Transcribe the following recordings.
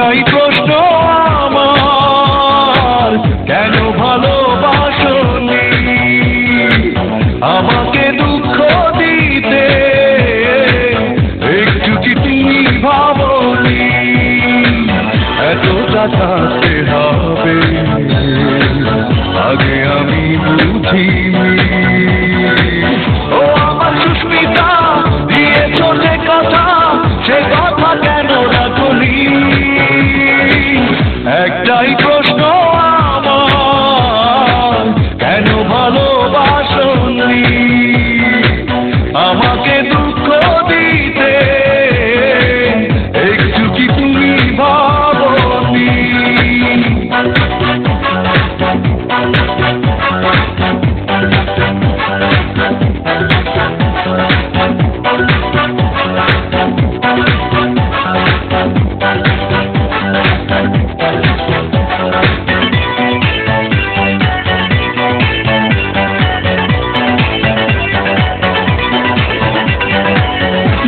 একটাই প্রশ্ন আমার, কেন ভালোবাসনি আমাকে দুঃখ দিতে? একটু কি তুমি ভাবনি এতটা থাকতে হবে? আগে আমি বুঝিনি। ও আমার সুস্মিতা, দিয়েছ যে কথা, সে কথা কেন রাখনি? একটাই প্রশ্ন আমার, কেন ভালোবাসনি আমাকে দুঃখ দিতে? একটু কি তুমি ভাবনি?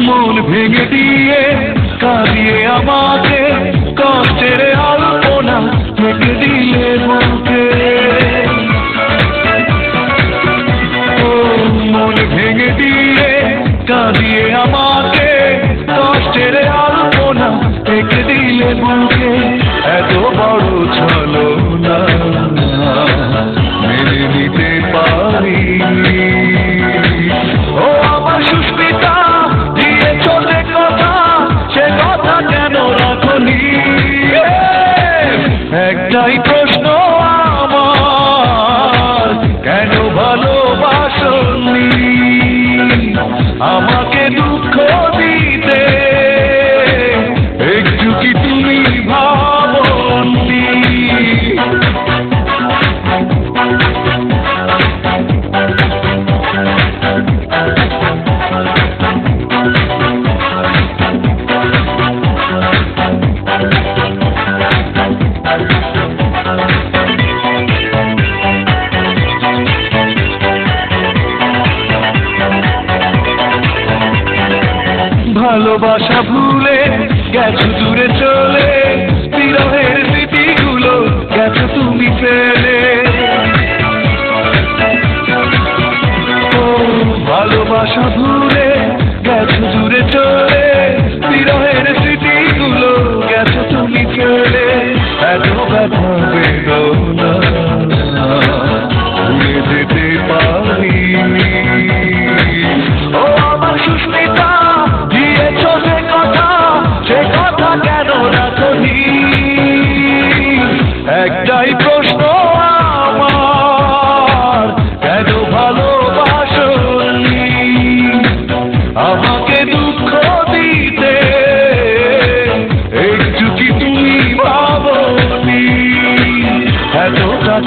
মন ভেঙে দিয়ে কাঁদিয়ে আমাকে কষ্টের আলপনা থেকে দিলে বুকে। ও মন ভেঙে দিয়ে কাঁদিয়ে আমাকে কষ্টের আলপনা থেকে দিলে বুকে। এত বড় ছলনা মেনে নিতে পারিনি। ও আমার সুস্মিতা, একটাই প্রশ্ন আমার, কেন ভালোবাসনি আমাকে দুঃখ দিতে? একটু কি তুমি ভাবনি? ভালোবাসা ভুলে গেছো দূরে চলে, বিরহের স্মৃতিগুলো গেছো তুমি ফেলে। ও ভালোবাসা ভুলে গেছো দূরে চলে, বিরহের স্মৃতিগুলো গেছো তুমি ফেলে। এত ব্যথা বেদনা ভুলে যেতে পারিনি। ও আমার সুস্মিতা, দিয়েছ যে কথা, সে কথা কেন রাখনি? একটাই প্রশ্ন আমার, কেন ভালোবাসনি আমাকে দুঃখ দিতে? একটু কি তুমি ভাবনি এতটা